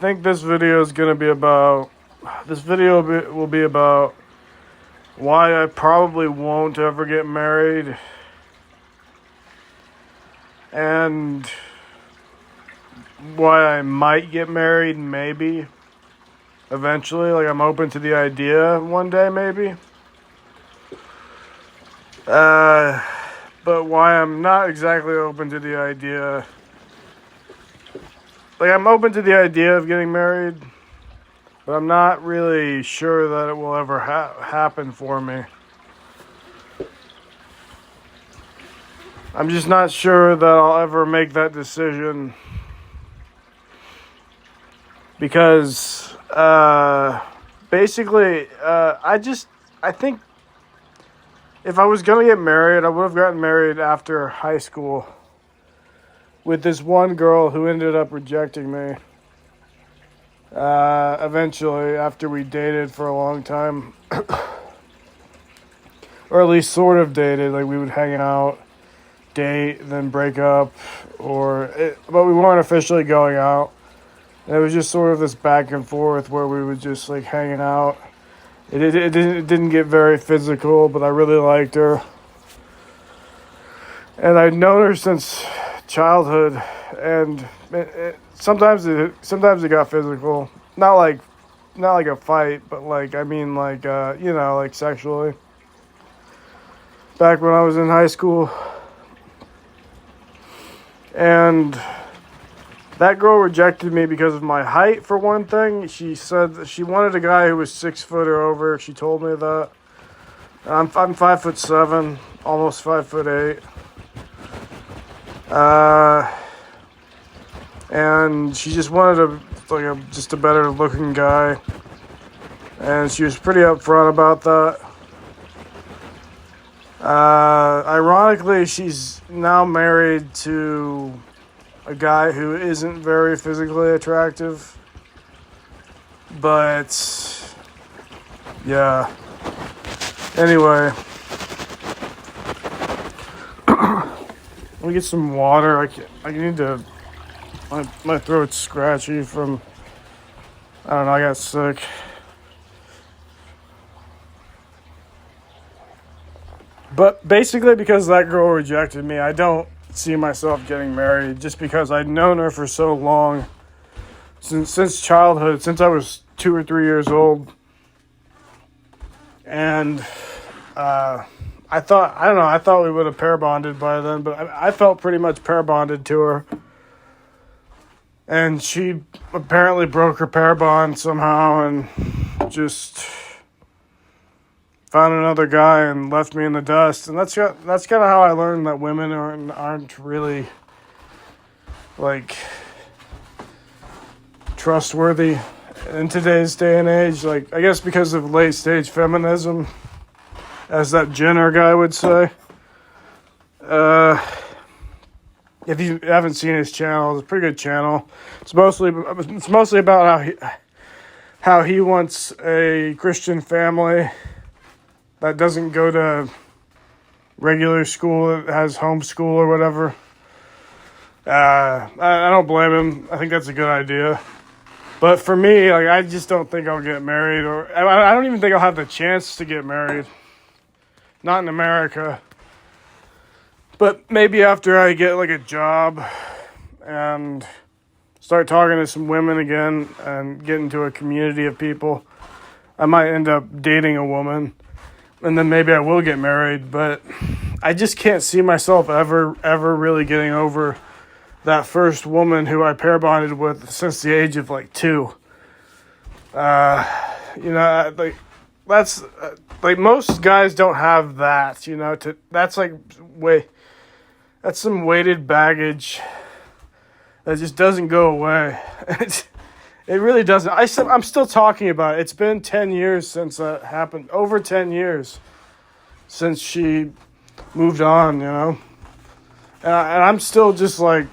think this video is going to be about. This video will be about why I probably won't ever get married, and why I might get married, maybe eventually. Like, I'm open to the idea one day, maybe. But why I'm not exactly open to the idea. Like, I'm open to the idea of getting married, but I'm not really sure that it will ever happen for me. I'm just not sure that I'll ever make that decision. Because, basically, I think if I was going to get married, I would have gotten married after high school with this one girl who ended up rejecting me. Eventually, after we dated for a long time, or at least sort of dated, like we would hang out, date, then break up, but we weren't officially going out. And it was just sort of this back and forth where we would just like hanging out. It didn't get very physical, but I really liked her. And I'd known her since childhood, and sometimes it got physical. Not like a fight, but like like sexually. Back when I was in high school. And that girl rejected me because of my height, for one thing. She said that she wanted a guy who was 6 foot or over. She told me that. I'm 5'7", almost 5'8". And she just wanted just a better looking guy. And she was pretty upfront about that. Ironically, she's now married to a guy who isn't very physically attractive. But, yeah. Anyway. Let me get some water. I need to... My throat's scratchy from... I don't know, I got sick. But basically, because that girl rejected me, I don't see myself getting married, just because I'd known her for so long, since childhood, since I was 2 or 3 years old. And I thought we would have pair bonded by then, but I felt pretty much pair bonded to her. And she apparently broke her pair bond somehow and just found another guy and left me in the dust. And that's kind of how I learned that women aren't really, like, trustworthy in today's day and age. Like, I guess because of late stage feminism, as that Jenner guy would say. If you haven't seen his channel, it's a pretty good channel. It's mostly about how he wants a Christian family that doesn't go to regular school, that has homeschool or whatever. I don't blame him. I think that's a good idea. But for me, like, I just don't think I'll get married, or I don't even think I'll have the chance to get married. Not in America. But maybe after I get like a job and start talking to some women again and get into a community of people, I might end up dating a woman. And then maybe I will get married, but I just can't see myself ever really getting over that first woman who I pair bonded with since the age of like 2. That's like most guys don't have that, that's some weighted baggage that just doesn't go away. It really doesn't. I'm still talking about it. It's been 10 years since that happened. Over 10 years since she moved on, And I'm still just like,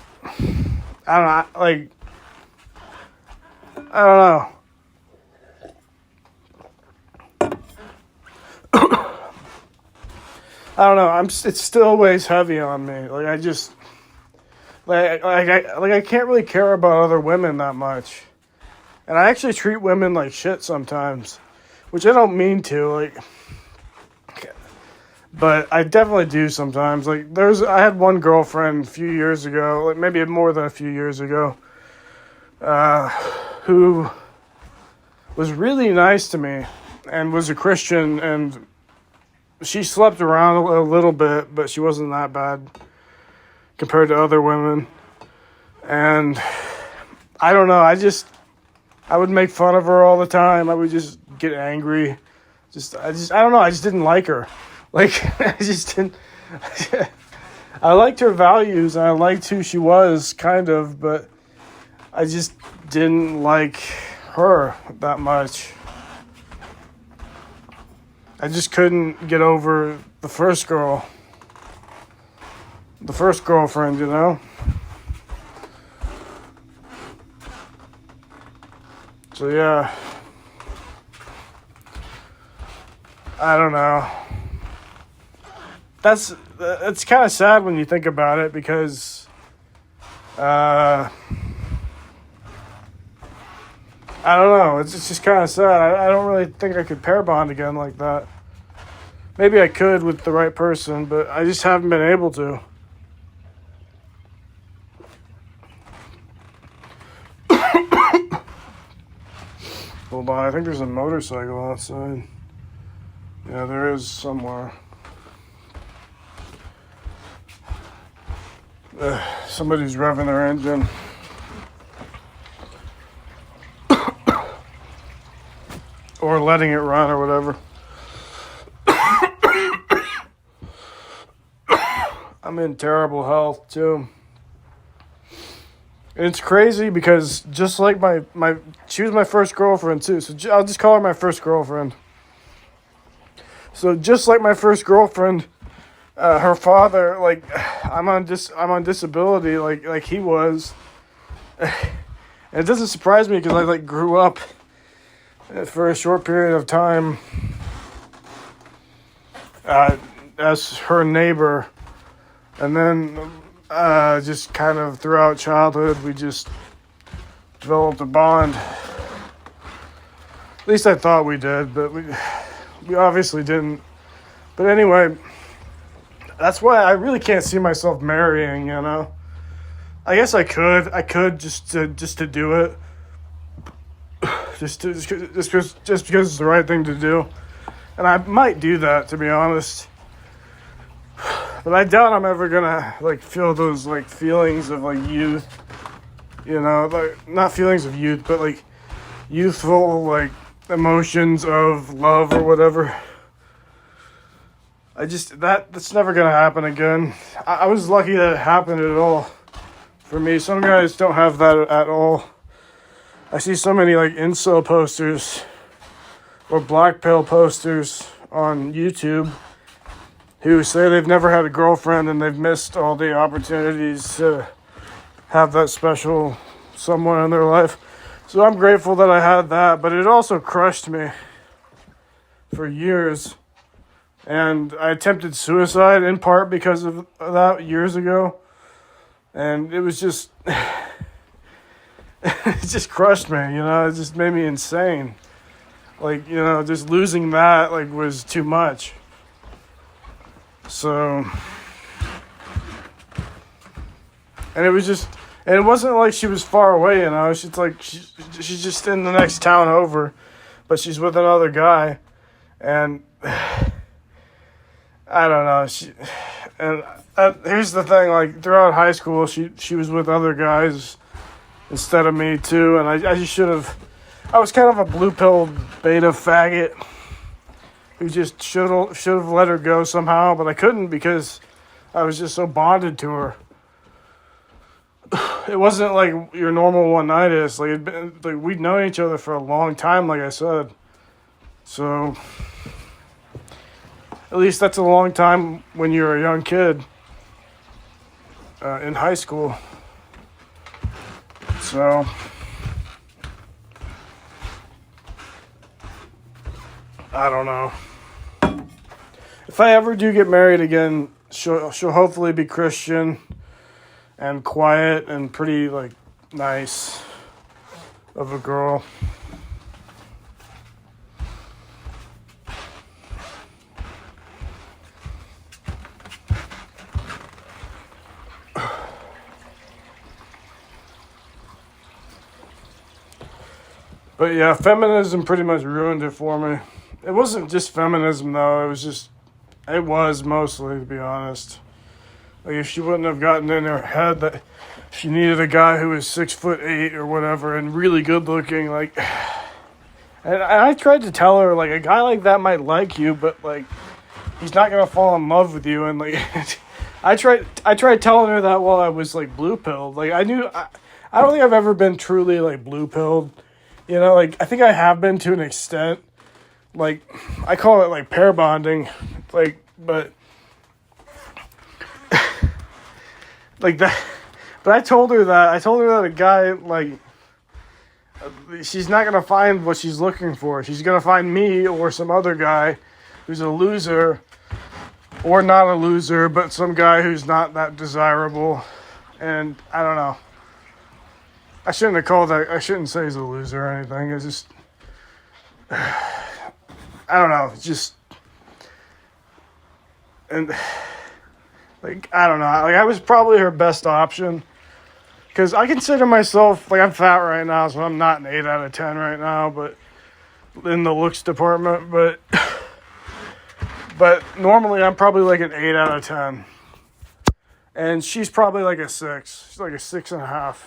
I don't know. I don't know. It still weighs heavy on me. Like, I can't really care about other women that much. And I actually treat women like shit sometimes, which I don't mean to, like, but I definitely do sometimes. Like, I had one girlfriend a few years ago, like maybe more than a few years ago, who was really nice to me and was a Christian, and she slept around a little bit, but she wasn't that bad compared to other women. And I don't know, I would make fun of her all the time. I would just get angry. I don't know, I just didn't like her. Like, I just didn't, I liked her values and I liked who she was, kind of, but I just didn't like her that much. I just couldn't get over the first girlfriend, you know? So yeah, I don't know. It's kind of sad when you think about it, because I don't know. It's just kind of sad. I don't really think I could pair bond again like that. Maybe I could with the right person, but I just haven't been able to. Hold on, I think there's a motorcycle outside. Yeah, there is somewhere. Somebody's revving their engine. Or letting it run or whatever. I'm in terrible health too. And it's crazy because just like she was my first girlfriend too. So I'll just call her my first girlfriend. So just like my first girlfriend, her father, like, I'm on disability, like he was. And it doesn't surprise me because I like grew up for a short period of time as her neighbor, and then just kind of throughout childhood we just developed a bond. At least I thought we did, but we obviously didn't. But anyway, that's why I really can't see myself marrying, you know. I guess I could just to do it. Just because it's the right thing to do. And I might do that, to be honest. But I doubt I'm ever gonna, like, feel those, like, feelings of, like, youth. You know, like, not feelings of youth, but, like, youthful, like, emotions of love or whatever. That's never gonna happen again. I was lucky that it happened at all. For me, some guys don't have that at all. I see so many, like, incel posters or black pill posters on YouTube who say they've never had a girlfriend and they've missed all the opportunities to have that special someone in their life. So I'm grateful that I had that, but it also crushed me for years. And I attempted suicide in part because of that years ago. And it was just, it just crushed me, you know, it just made me insane. Like, you know, just losing that, like, was too much. So, and it was just, and it wasn't like she was far away, you know, she's like, she's just in the next town over, but she's with another guy, and I don't know, here's the thing, like, throughout high school, she was with other guys instead of me, too, and I just should have, I was kind of a blue pill beta faggot who just should have let her go somehow, but I couldn't because I was just so bonded to her. It wasn't like your normal one-nightist, like, we'd known each other for a long time, like I said, so at least that's a long time when you're a young kid in high school. So I don't know. If I ever do get married again, she'll hopefully be Christian and quiet and pretty, like, nice. of a girl. But yeah, feminism pretty much ruined it for me. It wasn't just feminism though, it was mostly, to be honest. Like if she wouldn't have gotten in her head that she needed a guy who was 6'8" or whatever and really good looking, like, and I tried to tell her like a guy like that might like you, but like he's not gonna fall in love with you. And like I tried telling her that while I was like blue pilled. Like I don't think I've ever been truly like blue pilled. You know, like I think I have been to an extent. Like I call it like pair bonding, like but. Like that, but I told her that a guy, like, she's not going to find what she's looking for. She's going to find me or some other guy who's a loser, or not a loser, but some guy who's not that desirable. And I don't know. I shouldn't say he's a loser or anything. It's just, I don't know. It's just, and... Like, I don't know. Like, I was probably her best option. Because I consider myself, like, I'm fat right now, so I'm not an 8 out of 10 right now, but in the looks department. But normally I'm probably like an 8 out of 10. And she's probably like a 6. She's like a 6.5.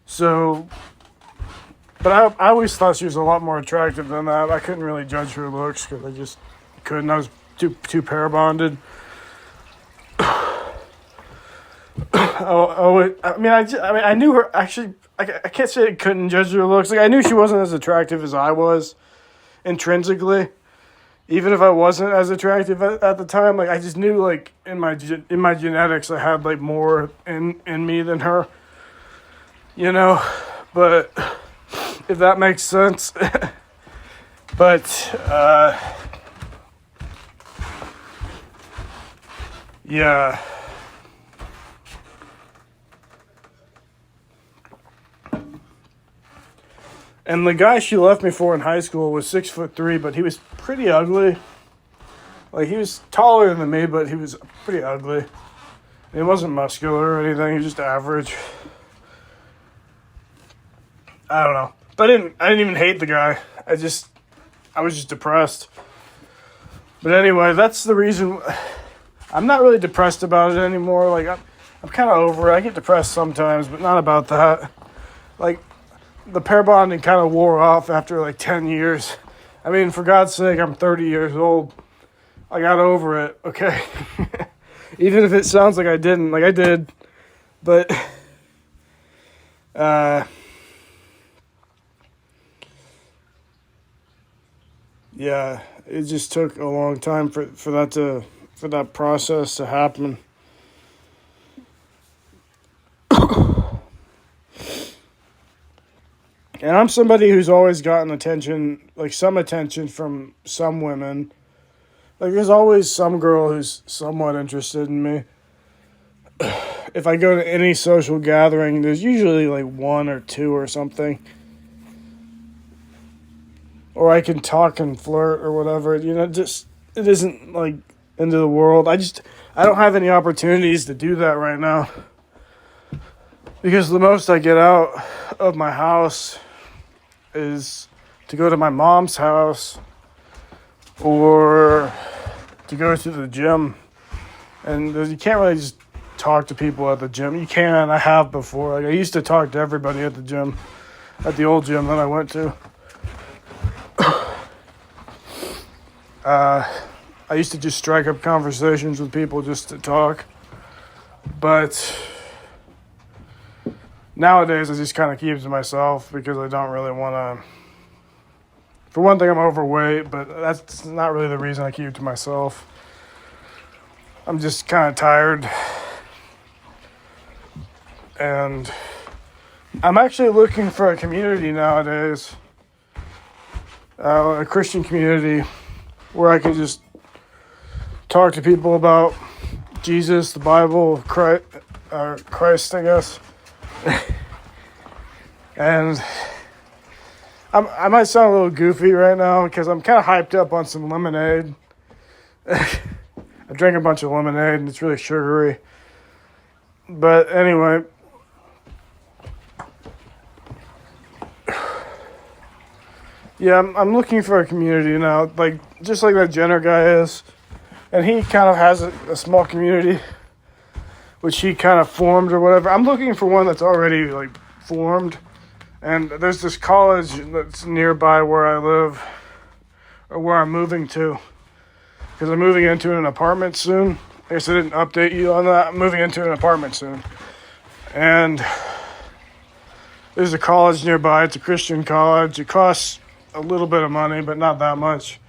So... But I always thought she was a lot more attractive than that. I couldn't really judge her looks because I just couldn't. I was too pair bonded. I knew her. Actually, I can't say I couldn't judge her looks. Like I knew she wasn't as attractive as I was, intrinsically. Even if I wasn't as attractive at the time, like I just knew, like in my genetics, I had like more in me than her. You know, but. If that makes sense. But, yeah. And the guy she left me for in high school was 6'3", but he was pretty ugly. Like, he was taller than me, but he was pretty ugly. He wasn't muscular or anything, he was just average. I don't know. But I didn't even hate the guy. I was just depressed. But anyway, that's the reason. I'm not really depressed about it anymore. Like I'm kind of over it. I get depressed sometimes, but not about that. Like the pair bonding kind of wore off after like 10 years. I mean, for God's sake, I'm 30 years old. I got over it. Okay. Even if it sounds like I didn't, like I did. But yeah, it just took a long time for that process to happen. And I'm somebody who's always gotten attention, like some attention from some women. Like there's always some girl who's somewhat interested in me. If I go to any social gathering, there's usually like one or two or something. Or I can talk and flirt or whatever, you know, just, it isn't like end of the world. I don't have any opportunities to do that right now. Because the most I get out of my house is to go to my mom's house or to go to the gym. And you can't really just talk to people at the gym. You can, I have before. Like I used to talk to everybody at the gym, at the old gym that I went to. I used to just strike up conversations with people just to talk. But nowadays I just kind of keep it to myself because I don't really want to. For one thing, I'm overweight, but that's not really the reason I keep it to myself. I'm just kind of tired. And I'm actually looking for a community nowadays. A Christian community where I can just talk to people about Jesus, the Bible, Christ, Christ, I guess. And I might sound a little goofy right now because I'm kind of hyped up on some lemonade. I drank a bunch of lemonade and it's really sugary. But anyway, yeah, I'm looking for a community now, like just like that Jenner guy is. And he kind of has a small community, which he kind of formed or whatever. I'm looking for one that's already like formed. And there's this college that's nearby where I live, or where I'm moving to, because I'm moving into an apartment soon. I guess I didn't update you on that. I'm moving into an apartment soon. And there's a college nearby. It's a Christian college. It costs a little bit of money, but not that much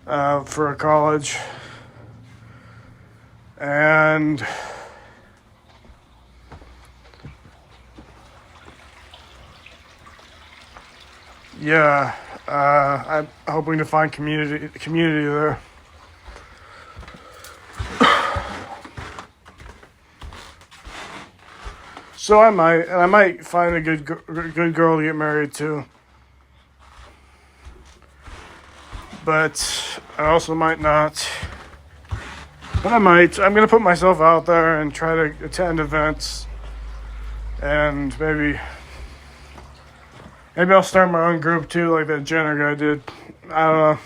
for a college. And yeah, I'm hoping to find community there. So I might find a good girl to get married to. But I also might not. But I might. I'm going to put myself out there and try to attend events. And maybe I'll start my own group too, like that Jenner guy did. I don't know.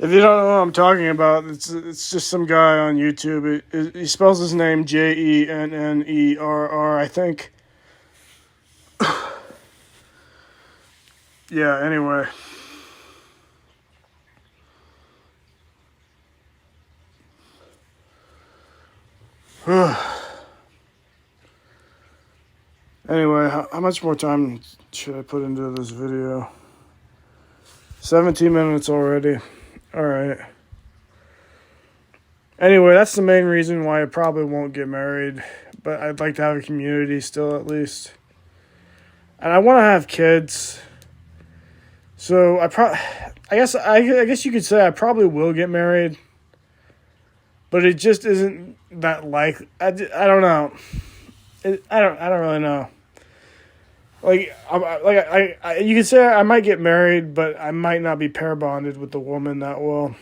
If you don't know what I'm talking about, it's just some guy on YouTube. He spells his name Jennerr, I think. Yeah, anyway. Anyway, how much more time should I put into this video? 17 minutes already. Alright. Anyway, that's the main reason why I probably won't get married. But I'd like to have a community still, at least. And I want to have kids. So I guess you could say I probably will get married. But it just isn't that likely. I don't know. I don't really know. You could say I might get married, but I might not be pair bonded with the woman that well.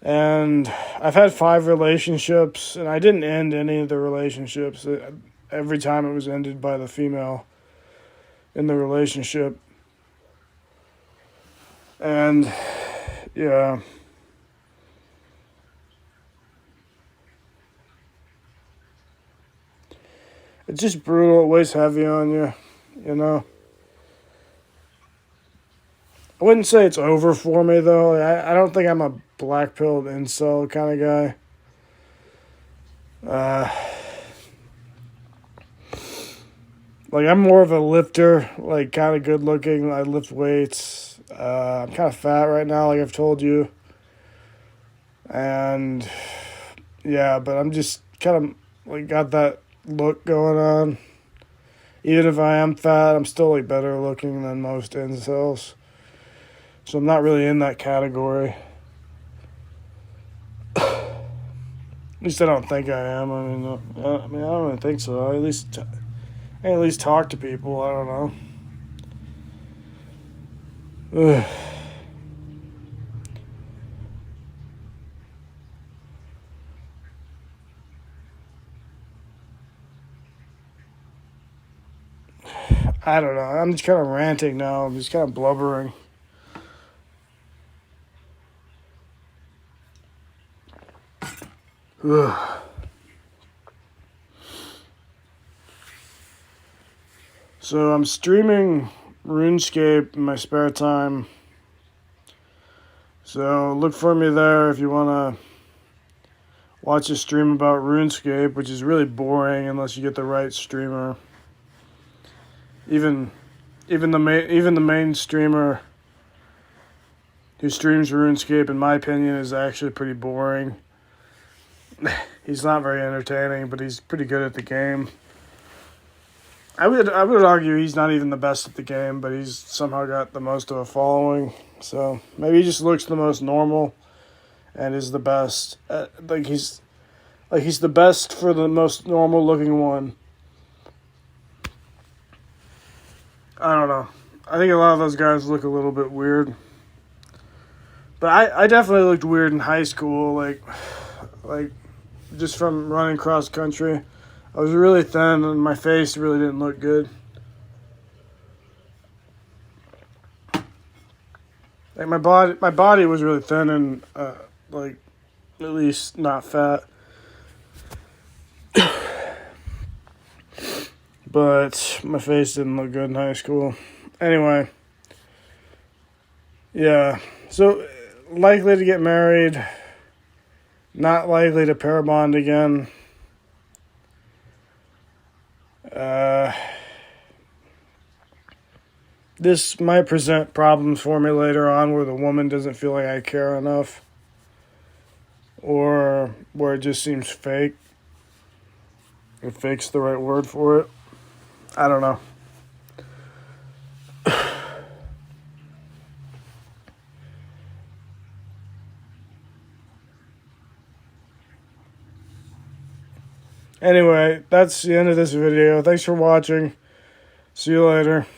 And I've had 5 relationships, and I didn't end any of the relationships. Every time it was ended by the female in the relationship. And yeah. It's just brutal. It weighs heavy on you, you know. I wouldn't say it's over for me, though. I don't think I'm a black-pilled incel kind of guy. I'm more of a lifter, kind of good-looking. I lift weights. I'm kind of fat right now, like I've told you. And, yeah, but I'm just kind of, got that look going on. Even if I am fat, I'm still better looking than most incels. So I'm not really in that category. At least I don't think I am. I don't really think so. I at least talk to people. I don't know. Ugh. I don't know. I'm just kind of ranting now. I'm just kind of blubbering. Ugh. So I'm streaming RuneScape in my spare time. So look for me there if you want to watch a stream about RuneScape, which is really boring unless you get the right streamer. Even the main streamer who streams RuneScape, in my opinion, is actually pretty boring. He's not very entertaining, but he's pretty good at the game. I would argue he's not even the best at the game, but he's somehow got the most of a following. So maybe he just looks the most normal and is the best. He's the best for the most normal looking one. I don't know. I think a lot of those guys look a little bit weird. But I definitely looked weird in high school, like just from running cross country. I was really thin and my face really didn't look good. Like my body was really thin and like at least not fat. But my face didn't look good in high school. Anyway, yeah. So likely to get married, not likely to pair bond again. This might present problems for me later on where the woman doesn't feel like I care enough or where it just seems fake. If fake's the right word for it. I don't know. Anyway, that's the end of this video. Thanks for watching. See you later.